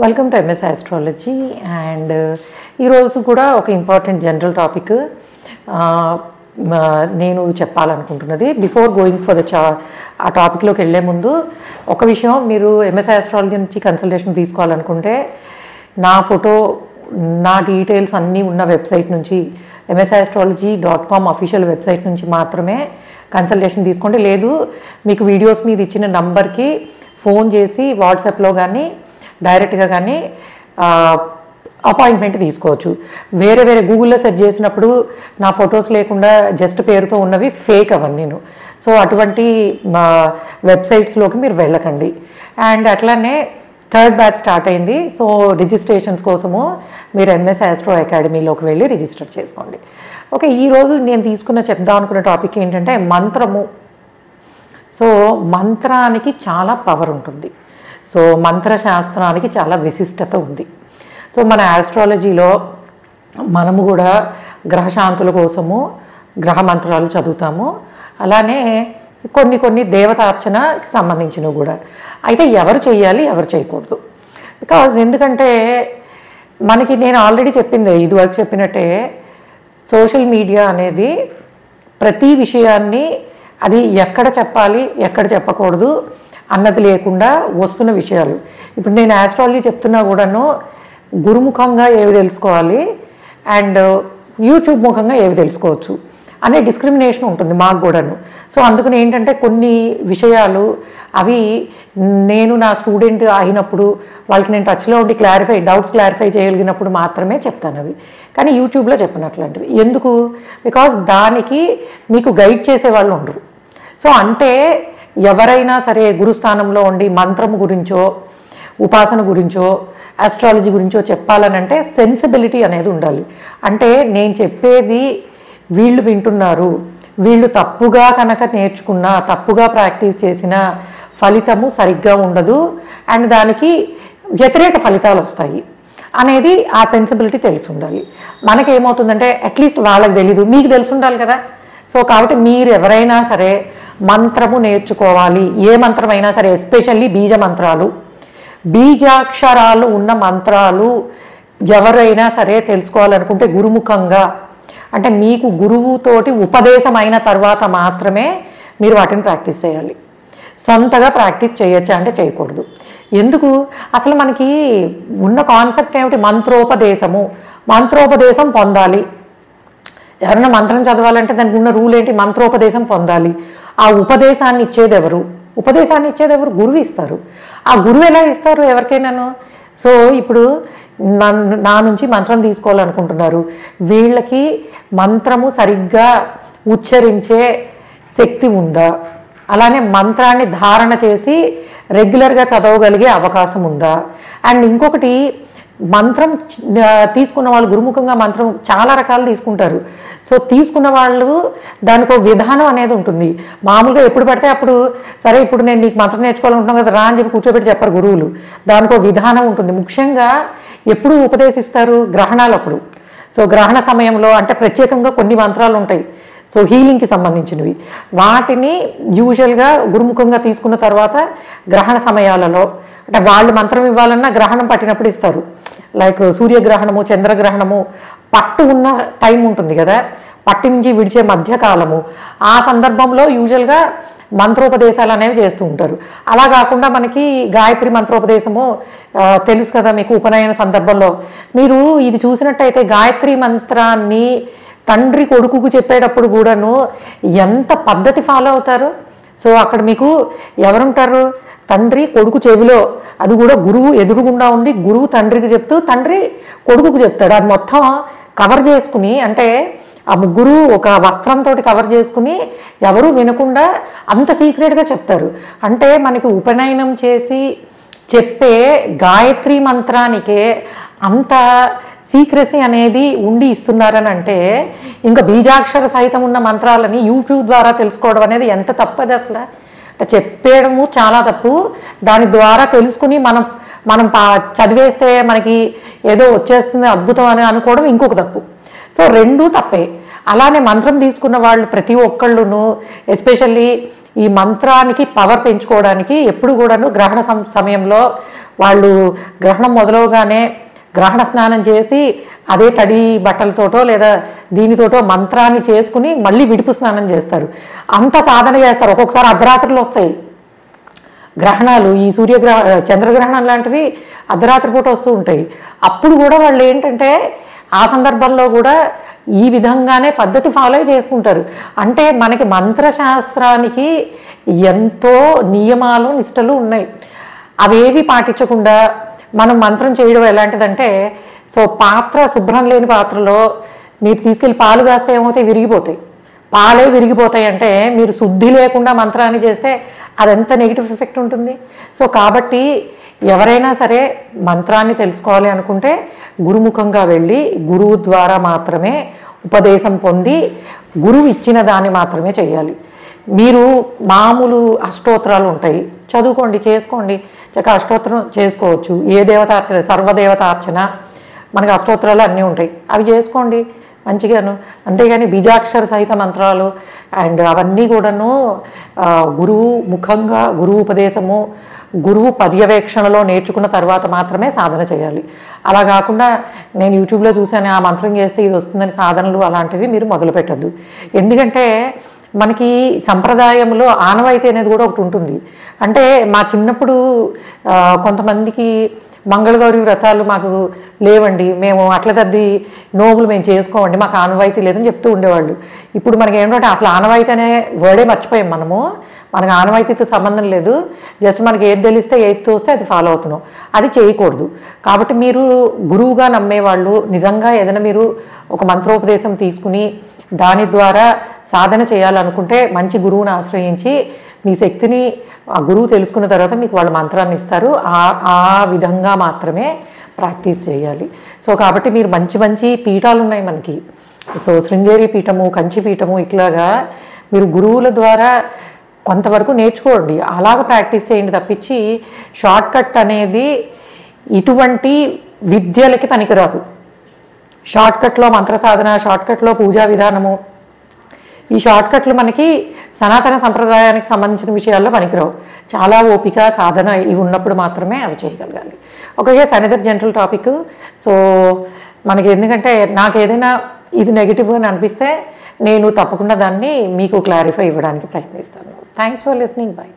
Welcome to MS astrology and ఈరోజు కూడా ఒక ఇంపార్టెంట్ జనరల్ టాపిక్ నేను చెప్పాలనుకుంటున్నది. బిఫోర్ గోయింగ్ ఫర్ ఆ టాపిక్లోకి వెళ్ళే ముందు ఒక విషయం, మీరు ఎంఎస్ ఆస్ట్రాలజీ నుంచి కన్సల్టేషన్ తీసుకోవాలనుకుంటే నా ఫోటో, నా డీటెయిల్స్ అన్నీ ఉన్న వెబ్సైట్ నుంచి msastrology.com అఫీషియల్ వెబ్సైట్ నుంచి మాత్రమే కన్సల్టేషన్ తీసుకోండి. లేదు మీకు వీడియోస్ మీద ఇచ్చిన నంబర్కి ఫోన్ చేసి వాట్సాప్లో కానీ డైరెక్ట్గా కానీ అపాయింట్మెంట్ తీసుకోవచ్చు. వేరే గూగుల్లో సెర్చ్ చేసినప్పుడు నా ఫొటోస్ లేకుండా జస్ట్ పేరుతో ఉన్నవి ఫేక్ అవన్నీ. సో అటువంటి వెబ్సైట్స్లోకి మీరు వెళ్ళకండి. అండ్ అట్లానే థర్డ్ బ్యాచ్ స్టార్ట్ అయింది. సో రిజిస్ట్రేషన్స్ కోసము మీరు ఎంఎస్ ఆస్ట్రో అకాడమీలోకి వెళ్ళి రిజిస్టర్ చేసుకోండి. ఓకే, ఈరోజు నేను చెప్దాం అనుకున్న టాపిక్ ఏంటంటే మంత్రము. సో మంత్రానికి చాలా పవర్ ఉంటుంది. సో మంత్రశాస్త్రానికి చాలా విశిష్టత ఉంది. సో మన ఆస్ట్రాలజీలో మనము కూడా గ్రహశాంతుల కోసము గ్రహ మంత్రాలు చదువుతాము. అలానే కొన్ని దేవతార్చనకి సంబంధించినవి కూడా. అయితే ఎవరు చేయాలి, ఎవరు చేయకూడదు? బికాజ్ ఎందుకంటే మనకి నేను ఆల్రెడీ చెప్పింది, ఇదివరకు చెప్పినట్టే, సోషల్ మీడియా అనేది ప్రతి విషయాన్ని అది ఎక్కడ చెప్పాలి, ఎక్కడ చెప్పకూడదు అన్నది లేకుండా వస్తున్న విషయాలు. ఇప్పుడు నేను ఆస్ట్రాలజీ చెప్తున్నా కూడాను గురుముఖంగా ఏవి తెలుసుకోవాలి అండ్ యూట్యూబ్ ముఖంగా ఏవి తెలుసుకోవచ్చు అనే డిస్క్రిమినేషన్ ఉంటుంది మాకు కూడాను. సో అందుకని ఏంటంటే కొన్ని విషయాలు అవి నేను నా స్టూడెంట్ అయినప్పుడు వాళ్ళకి నేను టచ్లో ఉండి డౌట్స్ క్లారిఫై చేయగలిగినప్పుడు మాత్రమే చెప్తాను అవి. కానీ యూట్యూబ్లో చెప్పినట్లాంటివి ఎందుకు? బికాజ్ దానికి మీకు గైడ్ చేసే వాళ్ళు ఉండరు. సో అంటే ఎవరైనా సరే గురుస్థానంలో ఉండి మంత్రము గురించో, ఉపాసన గురించో, ఆస్ట్రాలజీ గురించో చెప్పాలనంటే సెన్సిబిలిటీ అనేది ఉండాలి. అంటే నేను చెప్పేది వీళ్ళు వింటున్నారు, వీళ్ళు తప్పుగా కనుక నేర్చుకున్నా, తప్పుగా ప్రాక్టీస్ చేసిన ఫలితము సరిగ్గా ఉండదు అండ్ దానికి వ్యతిరేక ఫలితాలు వస్తాయి అనేది ఆ సెన్సిబిలిటీ తెలిసి ఉండాలి. మనకేమవుతుందంటే అట్లీస్ట్ వాళ్ళకి తెలీదు, మీకు తెలిసి ఉండాలి కదా. సో కాబట్టి మీరు ఎవరైనా సరే మంత్రము నేర్చుకోవాలి, ఏ మంత్రమైనా సరే, ఎస్పెషల్లీ బీజ మంత్రాలు, బీజాక్షరాలు ఉన్న మంత్రాలు ఎవరైనా సరే తెలుసుకోవాలనుకుంటే గురుముఖంగా, అంటే మీకు గురువుతోటి ఉపదేశం అయిన తర్వాత మాత్రమే మీరు వాటిని ప్రాక్టీస్ చేయాలి. సొంతగా ప్రాక్టీస్ చేయొచ్చా అంటే చేయకూడదు. ఎందుకు? అసలు మనకి ఉన్న కాన్సెప్ట్ ఏమిటి? మంత్రోపదేశం పొందాలి. ఎవరైనా మంత్రం చదవాలంటే దానికి ఉన్న రూల్ ఏంటి? మంత్రోపదేశం పొందాలి. ఆ ఉపదేశాన్ని ఇచ్చేది ఎవరు? గురువు ఇస్తారు. ఆ గురువు ఎలా ఇస్తారు ఎవరికైనాను? సో ఇప్పుడు నా నుంచి మంత్రం తీసుకోవాలనుకుంటున్నారు, వీళ్ళకి మంత్రము సరిగ్గా ఉచ్చరించే శక్తి ఉందా? అలానే మంత్రాన్ని ధారణ చేసి రెగ్యులర్గా చదవగలిగే అవకాశం ఉందా? అండ్ ఇంకొకటి, మంత్రం తీసుకున్న వాళ్ళు గురుముఖంగా మంత్రం చాలా రకాలు తీసుకుంటారు. సో తీసుకున్న వాళ్ళు దానికి ఒక విధానం అనేది ఉంటుంది. మామూలుగా ఎప్పుడు పడితే అప్పుడు, సరే ఇప్పుడు నేను నీకు మంత్రం నేర్చుకోవాలనుకుంటున్నాను కదా రా అని చెప్పి కూర్చోబెట్టి చెప్పరు గురువులు. దానికి ఒక విధానం ఉంటుంది. ముఖ్యంగా ఎప్పుడు ఉపదేశిస్తారు? గ్రహణాలప్పుడు. సో గ్రహణ సమయంలో అంటే ప్రత్యేకంగా కొన్ని మంత్రాలు ఉంటాయి, సో హీలింగ్కి సంబంధించినవి. వాటిని యూజువల్గా గురుముఖంగా తీసుకున్న తర్వాత గ్రహణ సమయాలలో, అంటే వాళ్ళు మంత్రం ఇవ్వాలన్నా గ్రహణం పట్టినప్పుడు ఇస్తారు. లైక్ సూర్యగ్రహణము, చంద్రగ్రహణము, పట్టు ఉన్న టైం ఉంటుంది కదా, పట్టి నుంచి విడిచే మధ్యకాలము, ఆ సందర్భంలో యూజువల్గా మంత్రోపదేశాలు అనేవి చేస్తూ ఉంటారు. అలా కాకుండా మనకి గాయత్రి మంత్రోపదేశము తెలుసు కదా మీకు, ఉపనయన సందర్భంలో మీరు ఇది చూసినట్టయితే గాయత్రి మంత్రాన్ని తండ్రి కొడుకుకు చెప్పేటప్పుడు కూడాను ఎంత పద్ధతి ఫాలో అవుతారు. సో అక్కడ మీకు ఎవరుంటారు? తండ్రి కొడుకు చెవిలో, అది కూడా గురువు ఎదురుగుండా ఉండి గురువు తండ్రికి చెప్తూ తండ్రి కొడుకుకు చెప్తాడు. అది మొత్తం కవర్ చేసుకుని, అంటే ఆ ముగ్గురు ఒక వస్త్రంతో కవర్ చేసుకుని ఎవరు వినకుండా అంత సీక్రెట్గా చెప్తారు. అంటే మనకి ఉపనయనం చేసి చెప్పే గాయత్రి మంత్రానికే అంత సీక్రెసీ అనేది ఉండి ఇస్తున్నారని అంటే ఇంకా బీజాక్షర సహితం ఉన్న మంత్రాలని యూట్యూబ్ ద్వారా తెలుసుకోవడం అనేది ఎంత తప్పది అసలు. చెప్పేయడము చాలా తప్పు. దాని ద్వారా తెలుసుకుని మనం చదివేస్తే మనకి ఏదో వచ్చేస్తుంది అద్భుతం అని అనుకోవడం ఇంకొక తప్పు. సో రెండూ తప్పే. అలానే మంత్రం తీసుకున్న వాళ్ళు ప్రతి ఒక్కళ్ళును ఎస్పెషల్లీ ఈ మంత్రానికి పవర్ పెంచుకోవడానికి ఎప్పుడు కూడాను గ్రహణ సమయంలో వాళ్ళు గ్రహణం మొదలవగానే గ్రహణ స్నానం చేసి అదే తడి బట్టలతోటో లేదా దీనితోటో మంత్రాన్ని చేసుకుని మళ్ళీ విడుపు స్నానం చేస్తారు. అంత సాధన చేస్తారు. ఒక్కొక్కసారి అర్ధరాత్రులు వస్తాయి గ్రహణాలు. ఈ చంద్రగ్రహణం లాంటివి అర్ధరాత్రి పూట వస్తూ ఉంటాయి. అప్పుడు కూడా వాళ్ళు ఏంటంటే ఆ సందర్భంలో కూడా ఈ విధంగానే పద్ధతి ఫాలో చేసుకుంటారు. అంటే మనకి మంత్రశాస్త్రానికి ఎంతో నియమాలు నిష్టలు ఉన్నాయి. అవేవి పాటించకుండా మనం మంత్రం చేయడం ఎలాంటిదంటే, సో పాత్ర శుభ్రం లేని పాత్రలో మీరు తీసుకెళ్ళి పాలు కాస్తే ఏమవుతాయి, విరిగిపోతాయి. పాలే విరిగిపోతాయి అంటే మీరు శుద్ధి లేకుండా మంత్రాన్ని చేస్తే అదంతా నెగిటివ్ ఎఫెక్ట్ ఉంటుంది. సో కాబట్టి ఎవరైనా సరే మంత్రాన్ని తెలుసుకోవాలి అనుకుంటే గురుముఖంగా వెళ్ళి గురువు ద్వారా మాత్రమే ఉపదేశం పొంది గురువు ఇచ్చిన దాన్ని మాత్రమే చేయాలి. మీరు మామూలు అష్టోత్తరాలు ఉంటాయి, చదువుకోండి, చేసుకోండి, చక్కగా అష్టోత్తరం చేసుకోవచ్చు. ఏ దేవతార్చన, సర్వదేవతార్చన, మనకి అష్టోత్తరాలు అన్నీ ఉంటాయి, అవి చేసుకోండి మంచిగాను. అంతేగాని బీజాక్షర సహిత మంత్రాలు అండ్ అవన్నీ కూడాను గురువు ముఖంగా గురువు ఉపదేశము గురువు పర్యవేక్షణలో నేర్చుకున్న తర్వాత మాత్రమే సాధన చేయాలి. అలా కాకుండా నేను యూట్యూబ్లో చూసాను ఆ మంత్రం చేస్తే ఇది వస్తుందని సాధనలు అలాంటివి మీరు మొదలు పెట్టద్దు. ఎందుకంటే మనకి సంప్రదాయంలో ఆనవాయితీ అనేది కూడా ఒకటి ఉంటుంది. అంటే మా చిన్నప్పుడు కొంతమందికి మంగళగౌరి వ్రతాలు మాకు లేవండి, మేము అట్ల తద్ది నోములు మేము చేసుకోమండి, మాకు ఆనవాయితీ లేదని చెప్తూ ఉండేవాళ్ళు. ఇప్పుడు మనకి ఏంటంటే అసలు ఆనవాయితీ అనే వర్డే మర్చిపోయాం మనము. మనకు ఆనవాయితీతో సంబంధం లేదు, జస్ట్ మనకి ఏది తెలిస్తే ఏది తోస్తే అది ఫాలో అవుతున్నాం. అది చేయకూడదు. కాబట్టి మీరు గురువుగా నమ్మేవాళ్ళు నిజంగా ఏదైనా మీరు ఒక మంత్రోపదేశం తీసుకుని దాని ద్వారా సాధన చేయాలనుకుంటే మంచి గురువుని ఆశ్రయించి మీ శక్తిని ఆ గురువు తెలుసుకున్న తర్వాత మీకు వాళ్ళు మంత్రాన్ని ఇస్తారు. ఆ విధంగా మాత్రమే ప్రాక్టీస్ చేయాలి. సో కాబట్టి మీరు మంచి మంచి పీఠాలు ఉన్నాయి మనకి. సో శృంగేరి పీఠము, కంచి పీఠము, ఇట్లాగా మీరు గురువుల ద్వారా కొంతవరకు నేర్చుకోండి, అలాగ ప్రాక్టీస్ చేయండి తప్పించి షార్ట్ కట్ అనేది ఇటువంటి విద్యలకి పనికిరాదు. షార్ట్ కట్లో మంత్ర సాధన, షార్ట్ కట్లో పూజా విధానము, ఈ షార్ట్ కట్లు మనకి సనాతన సంప్రదాయానికి సంబంధించిన విషయాల్లో పనికిరావు. చాలా ఓపిక సాధన ఇవి ఉన్నప్పుడు మాత్రమే అవి చేయగలగాలి. Okay, another general topic. So మనకి ఎందుకంటే నాకు ఏదైనా ఇది నెగిటివ్ అని అనిపిస్తే నేను తప్పకుండా దాన్ని మీకు క్లారిఫై ఇవ్వడానికి ప్రయత్నిస్తాను. Thanks for listening. బై.